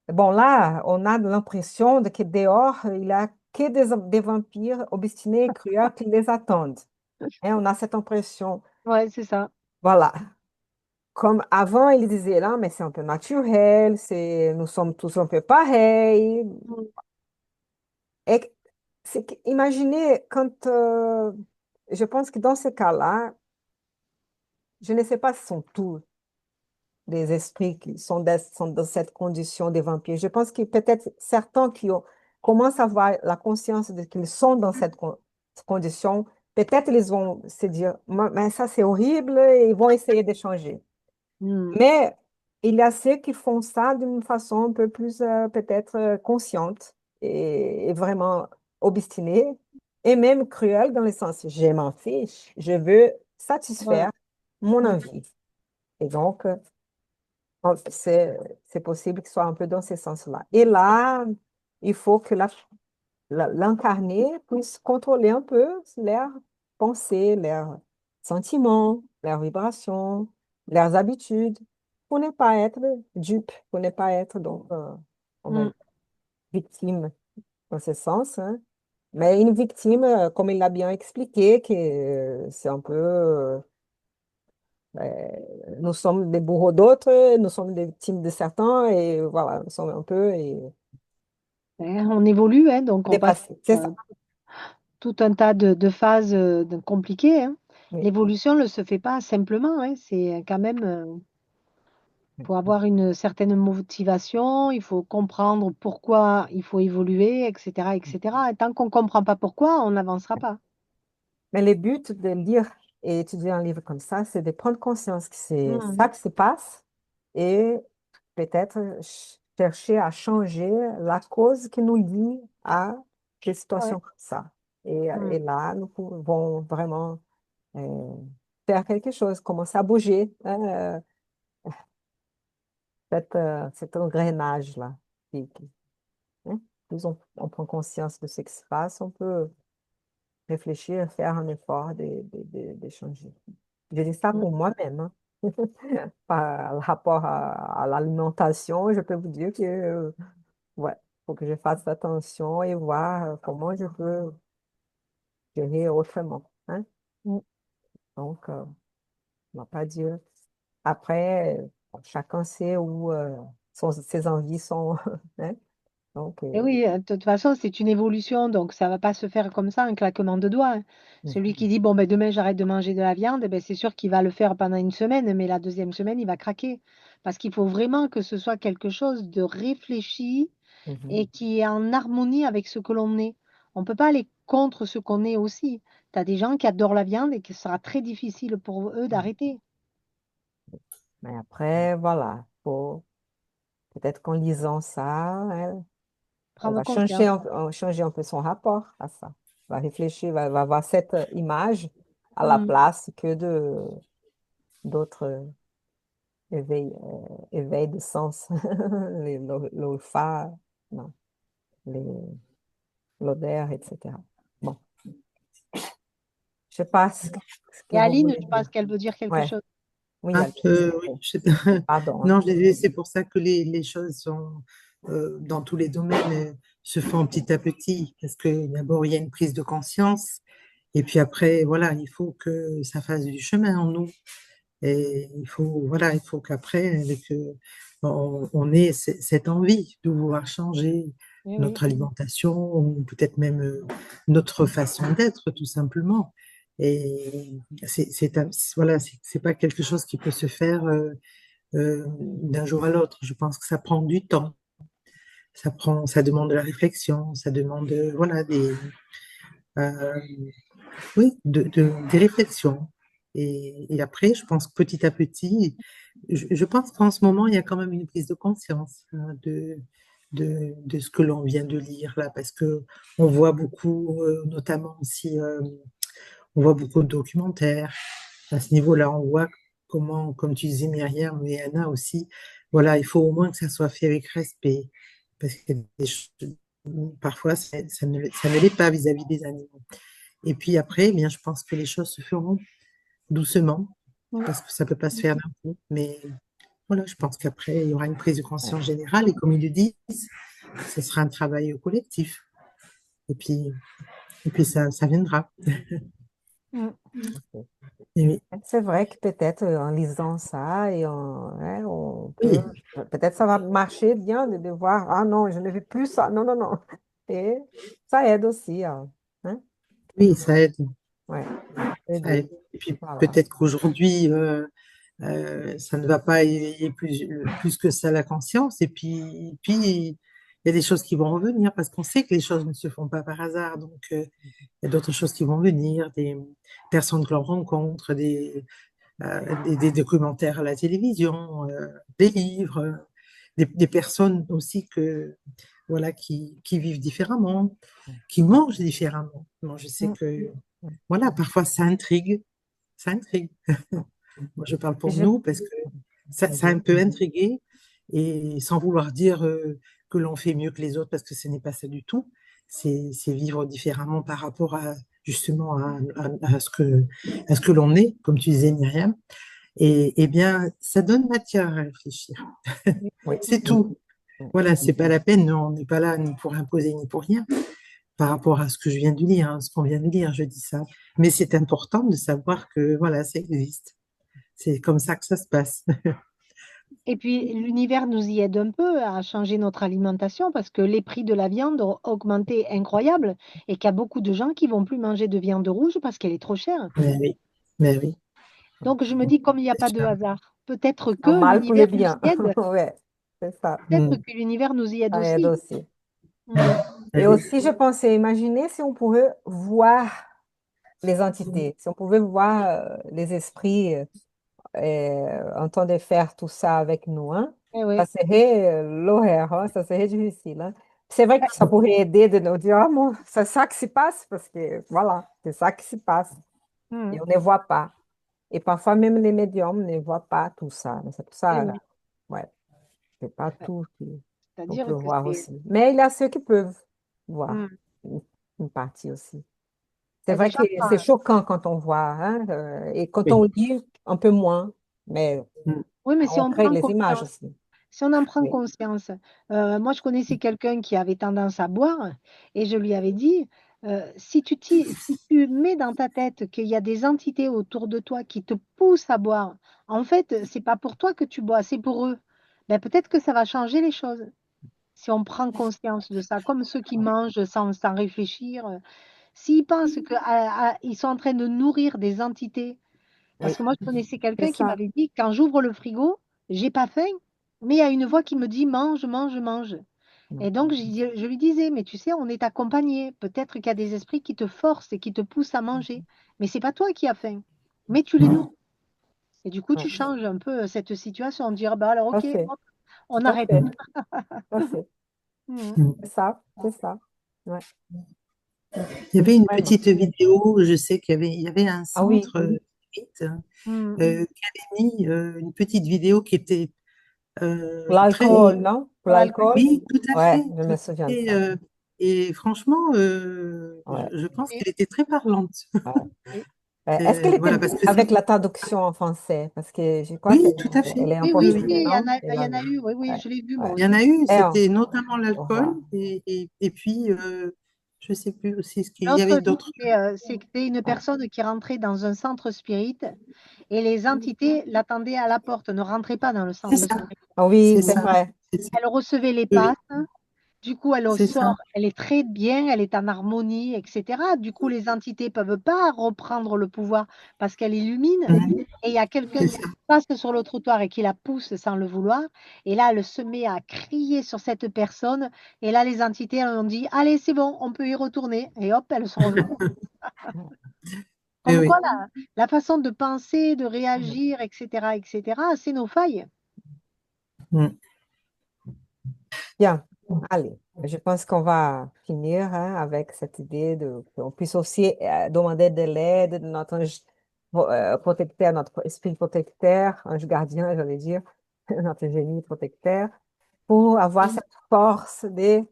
Bon, là, on a l'impression de que dehors, il n'y a que des vampires obstinés et cruels qui les attendent. Hein, on a cette impression. Ouais, c'est ça. Voilà. Comme avant, il disait là, mais c'est un peu naturel, nous sommes tous un peu pareils. Mm. Et imaginez quand, je pense que dans ce cas-là, je ne sais pas si sont tous des esprits qui sont dans cette condition des vampires. Je pense que peut-être certains commencent à avoir la conscience de qu'ils sont dans cette condition, peut-être ils vont se dire, mais ça c'est horrible, et ils vont essayer de changer. Mm. Mais il y a ceux qui font ça d'une façon un peu plus peut-être consciente et vraiment obstinée et même cruelle dans le sens je m'en fiche, je veux Ouais. satisfaire mon Mm. envie. Et donc, c'est possible que ce soit un peu dans ce sens-là. Et là, il faut que l'incarné puisse contrôler un peu leurs pensées, leurs sentiments, leurs vibrations, leurs habitudes, pour ne pas être dupe, pour ne pas être donc on va Mm. dire, victime dans ce sens. Hein. Mais une victime, comme il l'a bien expliqué, que c'est un peu, nous sommes des bourreaux d'autres, nous sommes des victimes de certains, et voilà, nous sommes un peu On évolue, hein, donc on passe dépassés. C'est ça. euh, tout un tas de phases compliquées, hein. Oui. L'évolution ne se fait pas simplement, hein. C'est quand même, pour avoir une certaine motivation, il faut comprendre pourquoi il faut évoluer, etc., etc. Et tant qu'on ne comprend pas pourquoi, on n'avancera pas. Mais le but de lire et étudier un livre comme ça, c'est de prendre conscience que c'est Mm. ça qui se passe et peut-être chercher à changer la cause qui nous lie à des Ouais. situations comme ça. Mm. Et là, nous pouvons vraiment faire quelque chose, commencer à bouger hein, cet engrenage-là. Hein. Plus on prend conscience de ce qui se passe, on peut réfléchir, faire un effort de changer. Je dis ça Mm. pour moi-même. Hein. Par rapport à l'alimentation, je peux vous dire que ouais, faut que je fasse attention et voir comment je peux gérer autrement, hein. Mm. Donc, on va pas dire. Après, bon, chacun sait où ses envies sont, hein. Donc, Et oui, de toute façon, c'est une évolution, donc ça va pas se faire comme ça, un claquement de doigts, hein. Celui mhm, qui dit, bon, ben, demain, j'arrête de manger de la viande, eh ben, c'est sûr qu'il va le faire pendant une semaine, mais la deuxième semaine, il va craquer. Parce qu'il faut vraiment que ce soit quelque chose de réfléchi mhm, et qui est en harmonie avec ce que l'on est. On ne peut pas aller contre ce qu'on est aussi. Tu as des gens qui adorent la viande et que ce sera très difficile pour eux mhm. d'arrêter. Mais après, voilà, peut-être qu'en lisant ça, elle Prendre va conscience. changer un peu son rapport à ça. Va réfléchir, va avoir cette image à la Mm. place que d'autres éveils de sens, l'olfact, non, les- l'odeur, etc. Bon, je sais pas ce que Et vous Aline, voulez je dire. pense qu'elle veut dire quelque Ouais, chose. oui, Un allez, peu, oui. pardon, hein. Non, c'est pour ça que les choses sont, dans tous les domaines, se font petit à petit. Parce que d'abord, il y a une prise de conscience. Et puis après, voilà, il faut que ça fasse du chemin en nous. Et voilà, il faut qu'après, on ait cette envie de vouloir changer Eh oui. notre alimentation ou peut-être même notre façon d'être, tout simplement. Et voilà, c'est pas quelque chose qui peut se faire d'un jour à l'autre. Je pense que ça prend du temps. Ça demande de la réflexion, ça demande, voilà, euh, oui, des réflexions. Et après, je pense que petit à petit, je pense qu'en ce moment, il y a quand même une prise de conscience, hein, de ce que l'on vient de lire là, parce que on voit beaucoup, notamment aussi, on voit beaucoup de documentaires à ce niveau-là. On voit comment, comme tu disais Myriam et Anna aussi, voilà, il faut au moins que ça soit fait avec respect, parce que parfois, ça ne l'est pas vis-à-vis des animaux. Et puis après, eh bien, je pense que les choses se feront doucement, Mm. parce que ça peut pas se faire d'un coup. Mais voilà, je pense qu'après, il y aura une prise de Ouais, conscience générale. Et comme ils le disent, ce sera un travail collectif. Et puis, ça viendra. Mm. ok. Et oui, C'est vrai que peut-être en lisant ça hein, on peut, oui, peut-être ça va marcher bien de voir, ah non, je ne veux plus ça, non, non, non. Et ça aide aussi, hein. oui, ça aide. Ouais, Ça aider, aide. Et puis voilà. peut-être qu'aujourd'hui, ça ne va pas éveiller plus que ça la conscience. Et puis, il y a des choses qui vont revenir parce qu'on sait que les choses ne se font pas par hasard. Donc, il y a d'autres choses qui vont venir, des personnes que l'on rencontre, des documentaires à la télévision, des livres, des personnes aussi voilà, qui vivent différemment, qui mangent différemment. Moi, je sais Mm, que, mm. voilà, parfois ça intrigue. Ça intrigue. Moi, je parle Et pour nous parce que ça a un peu intrigué et sans vouloir dire que l'on fait mieux que les autres parce que ce n'est pas ça du tout. C'est vivre différemment par rapport à justement à ce que l'on est, comme tu disais, Myriam. Et eh bien, ça donne matière à réfléchir. Oui, C'est oui, tout. oui. Voilà, c'est pas la peine. On n'est pas là ni pour imposer ni pour rien par rapport à ce que je viens de lire, hein, ce qu'on vient de lire, je dis ça. Mais c'est important de savoir que voilà, ça existe. C'est comme ça que ça se passe. Et puis, l'univers nous y aide un peu à changer notre alimentation parce que les prix de la viande ont augmenté incroyable et qu'il y a beaucoup de gens qui vont plus manger de viande rouge parce qu'elle est trop chère. Mais oui, mais oui, Donc, je me dis, comme il n'y a pas c'est de sûr. hasard, peut-être Un que mal pour le l'univers nous bien. y aide. Ouais, c'est ça. Peut-être Mm. que l'univers nous y aide Ça aide aussi. aussi. Mm. Et Oui, aussi, je pensais, imaginez si on pouvait voir les entités, si on pouvait voir les esprits en train de faire tout ça avec nous, hein. Eh Ça oui. serait l'horaire, hein, ça serait difficile, hein. C'est vrai que ça pourrait aider de nous dire, ah, bon, c'est ça qui se passe, parce que voilà, c'est ça qui se passe. Mm. Et on ne voit pas. Et parfois, même les médiums ne voient pas tout ça. Mais c'est pour Eh ça, oui. ouais, c'est pas Ouais. tout qu'on C'est-à-dire peut que voir c'est aussi. Mais il y a ceux qui peuvent voir mm. une, une partie aussi. C'est Ben vrai déjà, que c'est choquant quand on voit, hein, et quand on oui. lit, un peu moins, mais oui, mais si on on crée prend les images conscience. aussi. Si on en prend Oui, conscience, moi je connaissais quelqu'un qui avait tendance à boire et je lui avais dit, si tu mets dans ta tête qu'il y a des entités autour de toi qui te poussent à boire, en fait, c'est pas pour toi que tu bois, c'est pour eux. Ben, peut-être que ça va changer les choses si on prend conscience de ça, comme ceux qui mangent sans réfléchir. S'ils pensent qu'ils sont en train de nourrir des entités, parce oui, que moi, je connaissais c'est quelqu'un qui ça. m'avait dit, quand j'ouvre le frigo, j'ai pas faim, mais il y a une voix qui me dit, mange, mange, mange. Mm. Et donc, je lui disais, mais tu sais, on est accompagné. Peut-être qu'il y a des esprits qui te forcent et qui te poussent à manger. Mais c'est pas toi qui as faim, mais tu les nourris. Et du coup, Ouais. tu changes un peu cette situation. On dirait, bah alors, Tout à ok, fait, hop, tout on à arrête. fait, tout à fait. Mhm. Mm. C'est ça, c'est ça. Ouais. Mm. Il y avait une Vraiment. petite vidéo, je sais qu'il y avait un Ah oui, centre spirit, Mhm. qui avait mis une petite vidéo qui était pour très... l'alcool, non? Pour Pour l'alcool. l'alcool? Oui, tout à Ouais, fait, je tout me à souviens de fait. ça. Et franchement, Ouais, je pense Oui, qu'elle était très parlante. ouais. oui, Est-ce qu'elle était Voilà, parce que avec c'est... la traduction en français? Parce que je crois Oui, qu'elle tout à fait. elle est en oui, oui, Oui, oui, oui. portugais, non? Elle il y a en a vu. eu, oui, oui, Ouais, je l'ai vu moi ouais. Il y en aussi. a eu, Et c'était notamment au l'alcool, revoir. et puis, je sais plus aussi ce qu'il y L'autre, avait d'autres. c'était une Ouais. personne qui rentrait dans un centre spirit et les entités l'attendaient à la porte, ne rentraient pas dans le C'est centre ça, spirit. Ah oui, c'est c'est ça, vrai. c'est ça. Elle recevait les Oui, oui, passes, du coup elle c'est ça. sort, elle est très bien, elle est en harmonie, etc. Du coup les entités peuvent pas reprendre le pouvoir parce qu'elle illumine Mhm. et il y a quelqu'un C'est qui ça. passe sur le trottoir et qui la pousse sans le vouloir et là elle se met à crier sur cette personne et là les entités elles ont dit allez c'est bon, on peut y retourner et hop elles sont revenues. Oui, Comme quoi, oui. la façon de penser, de réagir, etc., c'est nos failles. Mm. Bien, allez. Je pense qu'on va finir hein, avec cette idée de qu'on puisse aussi demander de l'aide de notre ange protecteur, notre esprit protecteur, ange gardien, j'allais dire, notre génie protecteur, pour avoir cette force de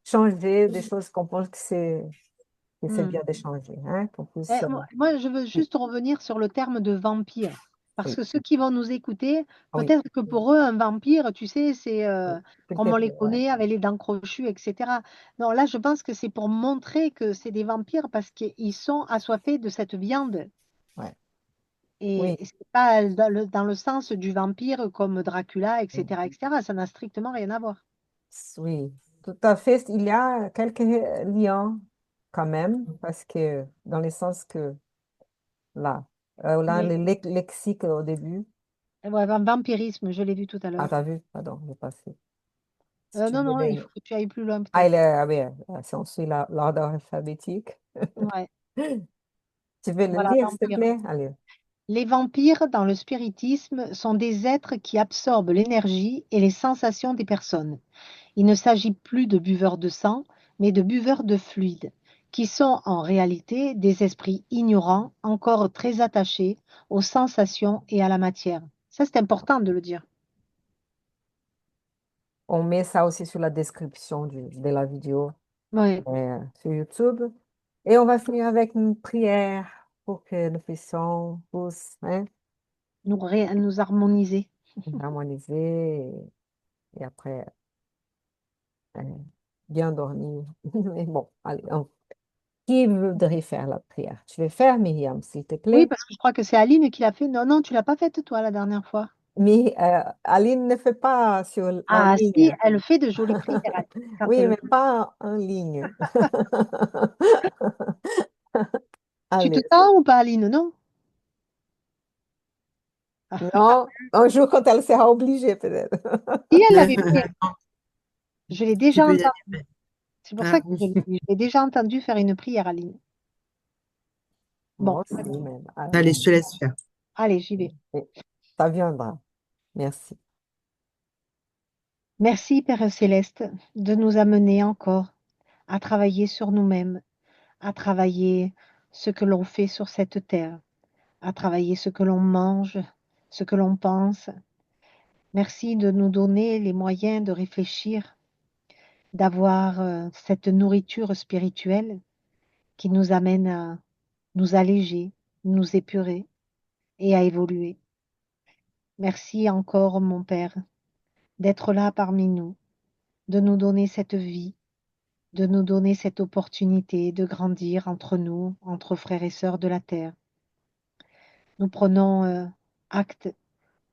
changer des choses qu'on pense que c'est Hmm. bien de changer, hein, qu'on puisse, Moi, je veux juste revenir sur le terme de vampire. Parce oui, que ceux qui vont nous écouter, oui, peut-être que pour eux, un vampire, tu sais, c'est oui, s'il comme te on les plaît, ouais, connaît, avec les dents crochues, etc. Non, là, je pense que c'est pour montrer que c'est des vampires parce qu'ils sont assoiffés de cette viande. ouais, oui, Et c'est pas dans le sens du vampire comme Dracula, etc., etc. Ça n'a strictement rien à voir. oui, tout à fait. Il y a quelques liens quand même, parce que dans le sens que là, Oui. le lexique au début, Ouais, vampirisme, je l'ai vu tout à ah, l'heure. t'as vu? Pardon, j'ai passé. Si tu Non, veux non, il les... faut que tu ailles plus loin Ah, peut-être. ah oui, si on suit l'ordre alphabétique. Ouais, Tu veux le voilà, lire, s'il te vampire. plaît? Allez. Les vampires, dans le spiritisme, sont des êtres qui absorbent l'énergie et les sensations des personnes. Il ne s'agit plus de buveurs de sang, mais de buveurs de fluide, qui sont en réalité des esprits ignorants, encore très attachés aux sensations et à la matière. Ça, c'est important de le dire. On met ça aussi sur la description de la vidéo Oui, sur YouTube. Et on va finir avec une prière pour que nous puissions tous hein, nous harmoniser. harmoniser et après euh, bien dormir. Mais bon, allez, qui voudrait faire la prière? Tu veux faire, Myriam, s'il te Oui, plaît? parce que je crois que c'est Aline qui l'a fait. Non, non, tu l'as pas faite toi la dernière fois. Mais Aline ne fait pas en Ah si, ligne. elle fait de jolies prières, Aline, quand Oui, elle mais veut. pas en ligne. Tu te Allez. sens ou pas, Aline? Non? Non, un jour quand elle sera obligée, peut-être. Si elle l'avait fait, je l'ai Tu déjà peux y entendu. aller. C'est pour ça Ah, que je l'ai dit. Je l'ai déjà entendu faire une prière, Aline. Bon, Moi aussi, même. allez, je te laisse faire. allez, j'y vais. Ça viendra. Merci. Merci, Père Céleste, de nous amener encore à travailler sur nous-mêmes, à travailler ce que l'on fait sur cette terre, à travailler ce que l'on mange, ce que l'on pense. Merci de nous donner les moyens de réfléchir, d'avoir cette nourriture spirituelle qui nous amène à nous alléger, nous épurer et à évoluer. Merci encore, mon Père, d'être là parmi nous, de nous donner cette vie, de nous donner cette opportunité de grandir entre nous, entre frères et sœurs de la terre. Nous prenons acte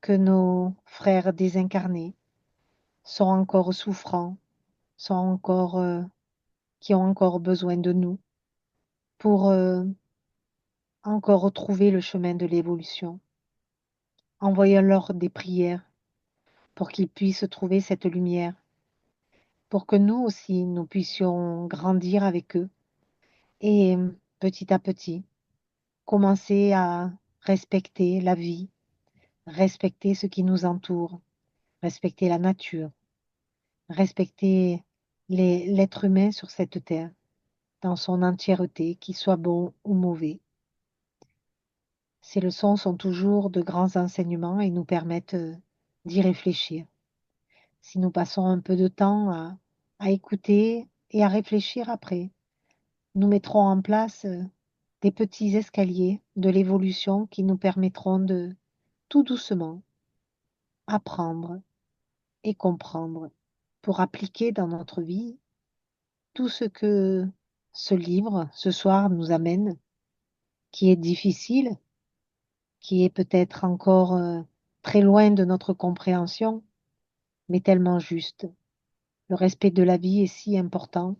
que nos frères désincarnés sont encore souffrants, sont encore, qui ont encore besoin de nous pour encore retrouver le chemin de l'évolution. Envoyons-leur des prières pour qu'ils puissent trouver cette lumière, pour que nous aussi, nous puissions grandir avec eux et petit à petit, commencer à respecter la vie, respecter ce qui nous entoure, respecter la nature, respecter l'être humain sur cette terre dans son entièreté, qu'il soit bon ou mauvais. Ces leçons sont toujours de grands enseignements et nous permettent d'y réfléchir. Si nous passons un peu de temps à écouter et à réfléchir après, nous mettrons en place des petits escaliers de l'évolution qui nous permettront de tout doucement apprendre et comprendre pour appliquer dans notre vie tout ce que ce livre, ce soir, nous amène, qui est difficile, qui est peut-être encore très loin de notre compréhension, mais tellement juste. Le respect de la vie est si important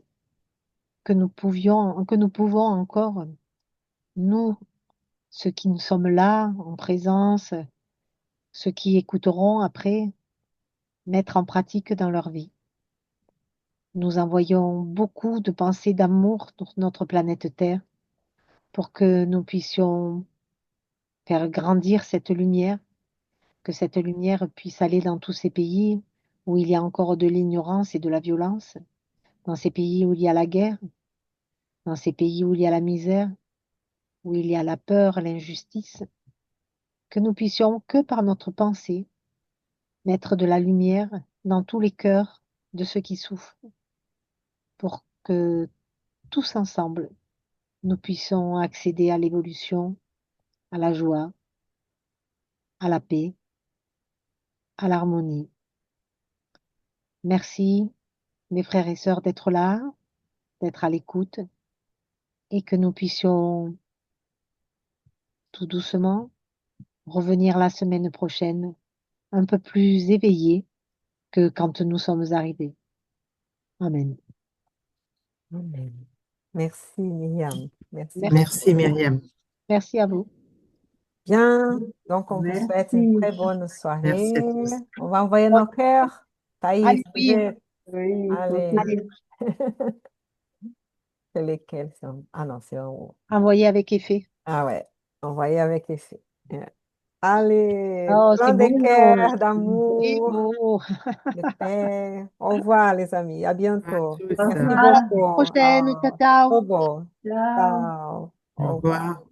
que nous pouvons encore, nous, ceux qui nous sommes là, en présence, ceux qui écouteront après, mettre en pratique dans leur vie. Nous envoyons beaucoup de pensées d'amour sur notre planète Terre pour que nous puissions faire grandir cette lumière, que cette lumière puisse aller dans tous ces pays où il y a encore de l'ignorance et de la violence, dans ces pays où il y a la guerre, dans ces pays où il y a la misère, où il y a la peur, l'injustice, que nous puissions, que par notre pensée, mettre de la lumière dans tous les cœurs de ceux qui souffrent, pour que tous ensemble, nous puissions accéder à l'évolution, à la joie, à la paix, à l'harmonie. Merci, mes frères et sœurs, d'être là, d'être à l'écoute, et que nous puissions tout doucement revenir la semaine prochaine un peu plus éveillés que quand nous sommes arrivés. Amen. Amen. Merci, Myriam. Merci Merci. beaucoup. Merci Myriam. Merci à vous. Bien, donc on vous souhaite une Merci. très bonne soirée. Merci à tous. On va envoyer nos cœurs. Thaïs, Allez, vous oui, êtes. Oui, Allez, ok. allez, c'est lesquels? Ah non, c'est en haut. envoyez avec effet. Ah ouais, envoyez avec effet. Allez, Oh, c'est plein de beau, cœurs, c'est d'amour, beau. de paix. Au revoir, les amis. À À bientôt. tous. Au Merci À la revoir. semaine beaucoup. prochaine. Ciao, ciao. Trop beau. Ciao. Ciao. Au Au revoir. revoir.